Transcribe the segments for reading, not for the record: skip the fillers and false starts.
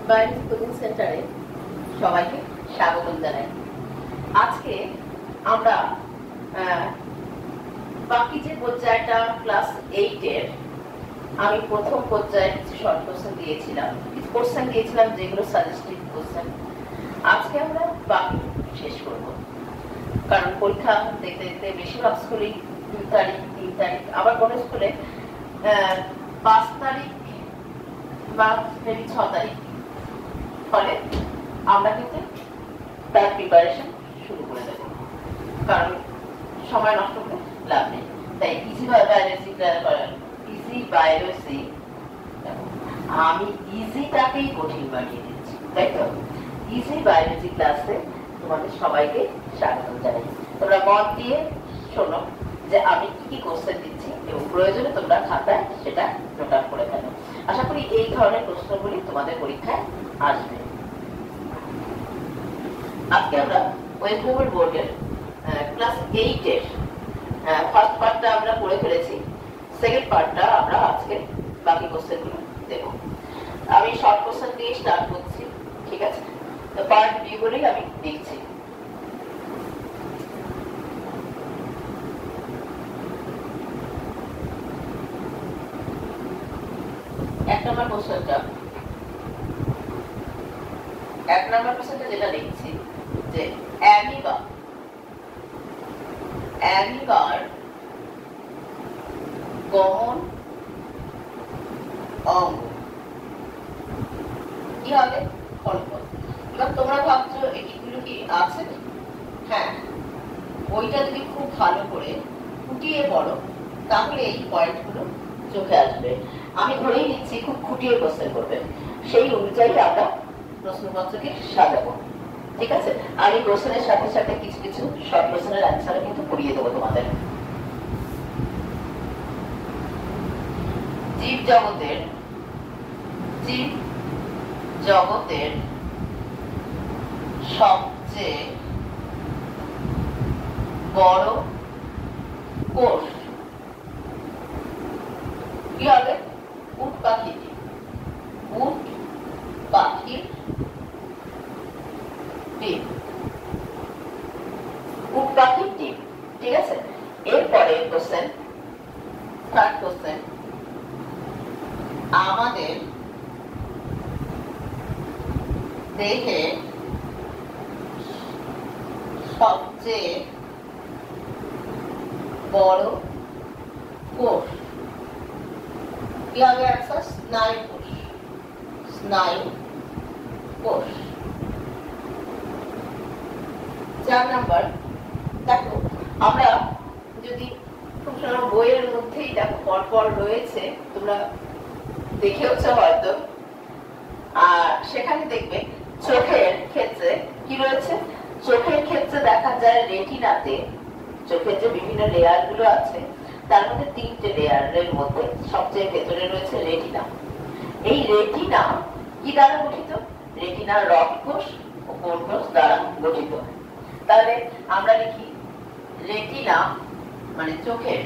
Biology coaching সেন্টারে সবাইকে স্বাগত জানাই। আজকে আমরা বাকি যে পর্যায়টা ক্লাস 8 এর আমি প্রথম পর্যায়ে কিছু শর্ট কোশ্চেন দিয়েছিলাম, যেগুলো সাজেস্টিভ কোশ্চেন। আজকে আমরা বাকি শেষ করব, কারণ পরীক্ষা দেখতে দেখতে বেশিরভাগ স্কুলেই 2 তারিখ 3 তারিখ, আবার কোনো স্কুলে 5 তারিখ বা 6 তারিখ। ফলে আমরা কিন্তু তার প্রিপারেশন শুরু করে দেব, কারণ সময় নষ্ট করে লাভ নেই। তাই ইজি বায়োলজি আমি ইজিটাকেই কঠিন বানিয়ে দিচ্ছি, তাই তো? ইজি বায়োলজি ক্লাসে তোমাদের সবাইকে স্বাগত জানাই। তোমরা মন দিয়ে শোনো যে আমি কি কি কোশ্চেন দিচ্ছি এবং প্রয়োজনে তোমরা খাতায় সেটা নোট আউট করে ফেলো। আশা করি এই ধরনের প্রশ্নগুলি তোমাদের পরীক্ষায় আসবে। আজকে আমরা ওয়েস্ট বেঙ্গল বোর্ডের ক্লাস 8 এর ফার্স্ট পার্টটা আমরা পড়ে ফেলেছি। সেকেন্ড পার্টটা আমরা আজকে বাকি কোশ্চেনগুলো দেব। আমি শর্ট কোশ্চেন দিয়ে স্টার্ট করছি, ঠিক আছে? তো পার্ট বি বলেই আমি দেখছি। এক নম্বর কোশ্চেনটা যেটা লিখছি যে অ্যামিবার গমন অঙ্গ কি হবে? ফলপথ। এবার তোমরা ভাবছো এগুলো কি আছে? হ্যাঁ, ওইটা যদি খুব ভালো করে ফুটিয়ে পড়ো তাহলে এই পয়েন্টগুলো চোখে আসবে। আমি ধরেই নিচ্ছি খুব খুঁটিয়ে কোশ্চেন করবে, সেই অনুযায়ী আমরা প্রশ্নপত্রকে সাজাবো, ঠিক আছে? আর এই কোশ্চেনের সাথে সাথে কিছু কিছু শর্ট কোশ্চেনের অ্যান্সারও কিন্তু পড়িয়ে দেবো তোমাদের। জীব জগতের সবচেয়ে বড় কোষ কি হবে? উট পাখির ডিম, ঠিক আছে? এরপরে কোশ্চেন, থার্ড কোশ্চেন, আমাদের দেহে সবচেয়ে বড় কোষ কি হবে? অ্যান্সার স্নায়ু কোষ। 4 নাম্বার, দেখো আমরা যদি খুব সময় বইয়ের মধ্যেই দেখো পরপর রয়েছে, তোমরা দেখেওছ হয়তো, আর সেখানে দেখবে চোখের ক্ষেত্রে কি রয়েছে। চোখের ক্ষেত্রে দেখা যায় রেটিনাতে চোখের যে বিভিন্ন লেয়ার গুলো আছে তার মধ্যে 3টে লেয়ারের মধ্যে সবচেয়ে ভেতরে রয়েছে রেটিনা। এই রেটিনা কি দ্বারা গঠিত? রেটিনা রড কোষ ও কোন কোষ দ্বারা গঠিত। তাহলে আমরা লিখি রেটিনা মানে চোখের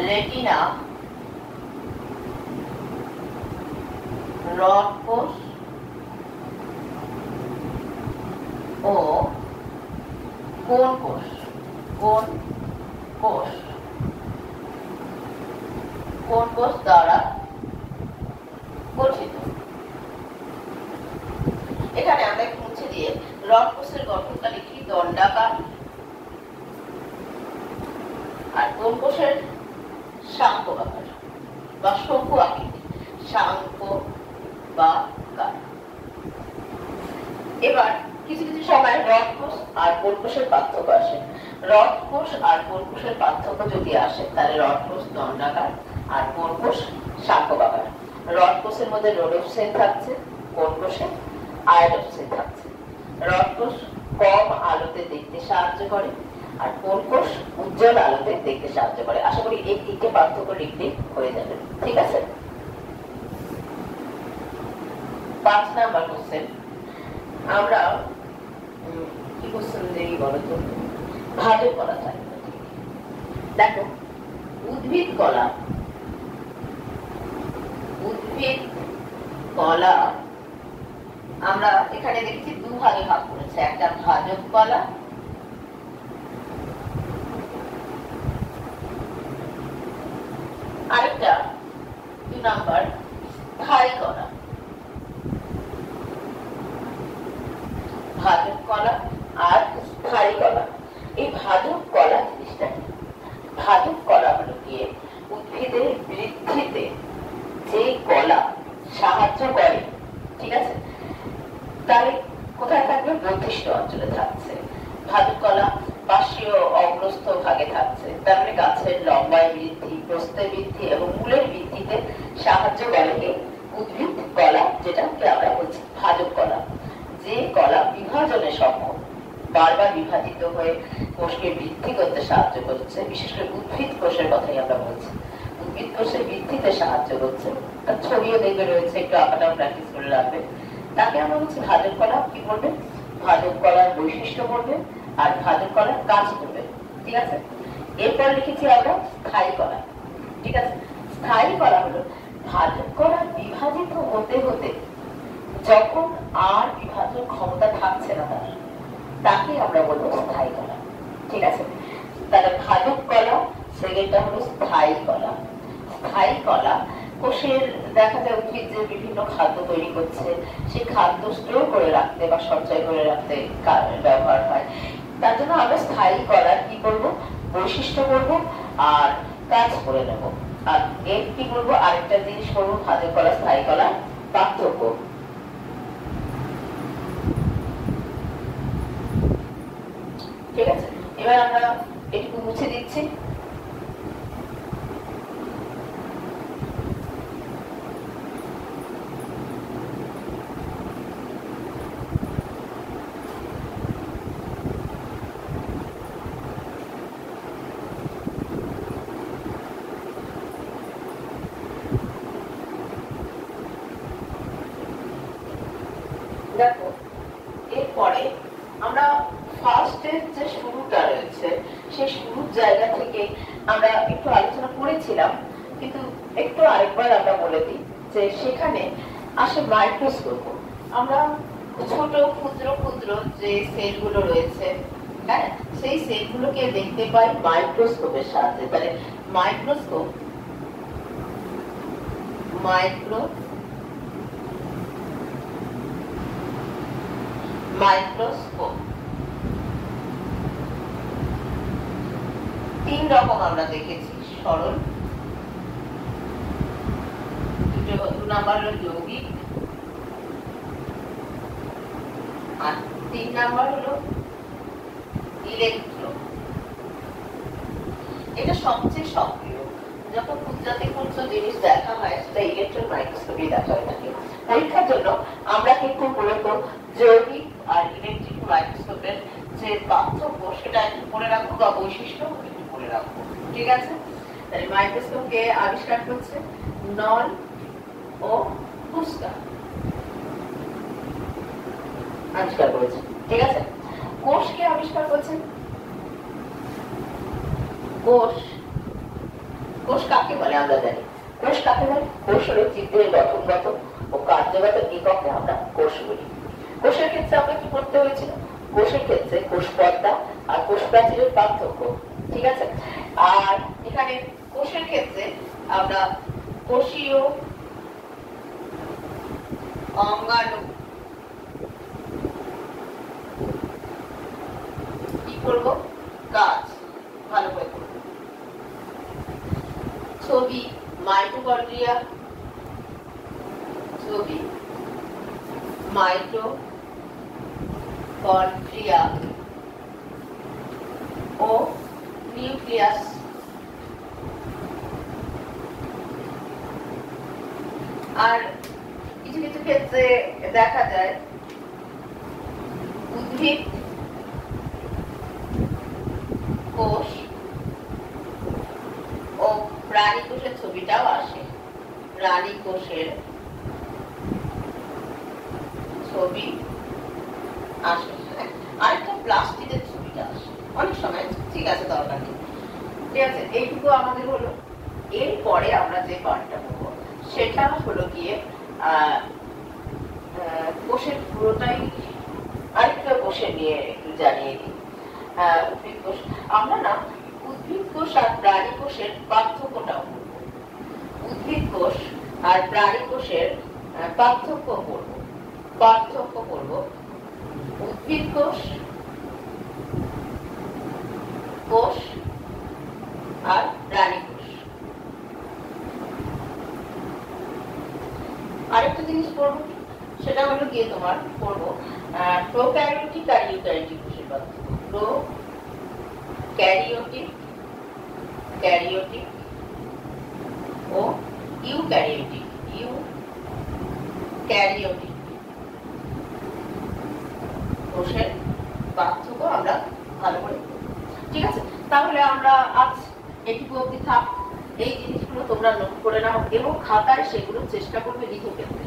রেটিনা রড কোষ ও কোন কোষ দ্বারা গঠিত। এখানে আমরা একটু মুছে দিয়ে রড কোষের গঠনটা লিখি দণ্ডাকার, আর কোন কোষের শাঙ্কবাকার বা শঙ্কু আকৃতি, শাঙ্কবাকার। এবার কিছু কিছু সময় রড কোষ আর কোন কোষের পার্থক্য আসে। রড কোষ আর কোন কোষের পার্থক্য যদি আসে তাহলে রড কোষ দণ্ডাকার আর কোন কোষ শাঙ্কবাকার। রড কোষের মধ্যে রোডোপ্সিন থাকছে, কোন কোষে আয়োডোপ্সিন থাকছে। রড কোষ কম আলোতে দেখতে সাহায্য করে আর কোন কোষ উজ্জ্বল আলোতে দেখতে সাহায্য করে। আশা করি এই 3টে পার্থক্য লিখলে হয়ে যাবে, ঠিক আছে? 5 নাম্বার কোশ্চেন, আমরা কি কোশ্চেন দেই বলতো? ভাবে করা থাকে। দেখো উদ্ভিদ কলা উদ্ভিদ কলা আমরা এখানে দেখছি দুভাগে ভাগ করেছে, একটা ভাজক কলা আরেকটা 2 নাম্বার স্থায়ী কলা। ভাজক কলা আর স্থায়ী কলা। এই ভাজক কলা জিনিসটা কি? ভাজক কলা হলো গিয়ে উদ্ভিদের বৃদ্ধিতে যে কলা সাহায্য করে, ঠিক আছে, তাই কোথায় থাকবে? বর্ধিষ্ঠ অঞ্চলে থাকছে। ভাজক কলা পার্শ্বীয় অগ্রস্থ ভাগে থাকছে, তার মানে গাছের লম্বায় বৃদ্ধি, প্রস্থে বৃদ্ধি এবং মূলের বৃদ্ধিতে সাহায্য করে উদ্ভিদ কলা, যেটাকে আমরা বলছি ভাজক কলা। যে কলা বিভাজনে সক্ষম, বারবার বিভাজিত হয়ে কোষকে বৃদ্ধি করতে সাহায্য করছে, বিশেষ করে উদ্ভিদ কোষের কথাই আমরা বলছি, উদ্ভিদ কোষের বৃদ্ধিতে সাহায্য করছে, তার ছবিও দেখবে রয়েছে, একটু আঁকাটাও প্র্যাকটিস করে রাখবে, তাকে আমরা বলছি ভাজক কলা। কি করবে? ভাজক কলার বৈশিষ্ট্য করবে আর ভাজক কলার কাজ করবে, ঠিক আছে। এরপর লিখেছি আমরা স্থায়ী কলা, ঠিক আছে। স্থায়ী কলা হলো ভাজক কলা বিভাজিত হতে হতে যখন আর বিভাজন ক্ষমতা থাকছে না তার, তাকে আমরা বলবো স্থায়ী কলা, ঠিক আছে। তাহলে ভাজক কলা, সেকেন্ডটা হলো স্থায়ী কলা। স্থায়ী কলা কোষের দেখা যায় উদ্ভিদ যে বিভিন্ন খাদ্য তৈরি করছে, সেই খাদ্য স্টোর করে রাখতে বা সঞ্চয় করে রাখতে ব্যবহার হয়। তার জন্য আমরা স্থায়ী কলার কি করবো? বৈশিষ্ট্য করবো আর কাজ করে নেব। আর এর কি করবো? আরেকটা জিনিস করবো, ভাজক কলা স্থায়ী কলার পার্থক্য। ঠিক আছে, এবার আমরা এটুকু মুছে দিচ্ছি। দেখো, এরপরে আমরা ফার্স্টের যে শুরুটা রয়েছে, সেই শুরুর জায়গা থেকে আমরা একটু আলোচনা করেছিলাম, কিন্তু একটু আরেকবার আমরা বলে দিই যে সেখানে আসে মাইক্রোস্কোপ। আমরা ছোট ক্ষুদ্র ক্ষুদ্র যে সেলগুলো রয়েছে, হ্যাঁ, সেই সেলগুলোকে দেখতে পাই মাইক্রোস্কোপের সাহায্যে। তাহলে মাইক্রোস্কোপ, মাইক্রোস্কোপ 3 রকম আমরা দেখেছি, সরল, 2 নাম্বার হলো যৌগিক, আর 3 নাম্বার হলো ইলেকট্রো। এটা সবচেয়ে সক্রিয়। যখন ক্ষুদ্রাতি ক্ষুদ্র জিনিস দেখা হয় সেটা ইলেকট্রন মাইক্রোস্কোপে দেখা হয় থাকে। পরীক্ষার জন্য আমরা কিন্তু মূলত যৌগিক আর ইলেকট্রিক মাইক্রোস্কোপের যে পার্থক্য সেটা একটু পড়ে রাখবো, বা বৈশিষ্ট্য একটু পড়ে রাখবো, ঠিক আছে। তাহলে মাইক্রোস্কোপকে আবিষ্কার করছে নল ও পুস্কা, আবিষ্কার করেছে, ঠিক আছে। কোষকে আবিষ্কার করছেন কোষ কাকে বলে আমরা জানি। কোষ কাকে বলে? কোষ হলো জীবের গঠনগত ও কার্যগত এককে আমরা কোষ বলি। কোষের ক্ষেত্রে আমরা কি করতে হয়েছিল? কোষের ক্ষেত্রে কোষ পর্দা আর কোষ প্রাচীরের পার্থক্য, ঠিক আছে। আর এখানে কোষের ক্ষেত্রে আমরা কোষীয় অঙ্গাণু কি করবো? কাজ ভালো করে করবো। ছবি মাইটোকন্ড্রিয়া, ছবি মাইটোকন্ড্রিয়া ও নিউক্লিয়াস। আর কিছু কিছু ক্ষেত্রে দেখা যায় উদ্ভিদ কোষ ও প্রাণী কোষের ছবিটাও আসে। প্রাণী কোষের ছবি আসে, আরেকটা প্লাস্টিকের ছবিটা আসে অনেক সময়, ঠিক আছে, দরকার নেই, ঠিক আছে। এইটুকু আমাদের হলো। এরপরে আমরা যে পার্টটা করবো সেটা হলো গিয়ে কোষের পুরোটাই আরেকটা কোষে নিয়ে একটু জানিয়ে দিই। উদ্ভিদ কোষ, আমরা না উদ্ভিদ কোষ আর প্রাণী কোষের পার্থক্যটাও, উদ্ভিদ কোষ আর প্রাণী কোষের পার্থক্য করব। উদ্ভিদ কোষ আর প্রাণী কোষ। আরেকটা জিনিস পড়বো, সেটা হলো গিয়ে তোমার পড়বো প্রোক্যারিওটিক আর ইউক্যারিওটিক কোষের পার্থক্য। ক্যারিওটিক ও ইউক্যারিওটিক কোষের পার্থক্য আমরা ভালো করে, ঠিক আছে? তাহলে আমরা আজ এটুকু অবধি থাক। এই জিনিসগুলো তোমরা নোট করে নাও এবং খাতায় সেগুলো চেষ্টা করবে লিখে ফেলতে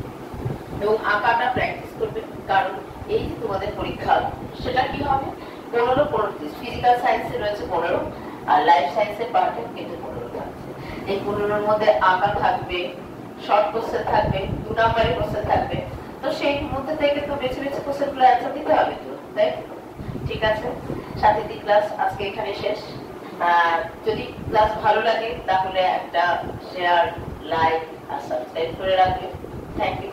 এবং আঁকাটা প্র্যাকটিস করবে, কারণ এই যে তোমাদের পরীক্ষা সেটা কি হবে 15 ফিজিক্যাল সায়েন্সে রয়েছে 15 আর লাইফ সায়েন্সের পার্টে কিন্তু 15 থাকছে। এই 15-এর মধ্যে আঁকা থাকবে, শর্ট কোশ্চেন থাকবে, 2 নাম্বারের কোশ্চেন থাকবে। তো সেই মধ্যে থেকে তো বেছে বেছে কোশ্চেনগুলো অ্যান্সার দিতে হবে তো, তাই? ঠিক আছে, সাথী ক্লাস আজকে এখানে শেষ। যদি ক্লাস ভালো লাগে তাহলে একটা শেয়ার, লাইক আর সাবস্ক্রাইব করে রাখবে। Thank you.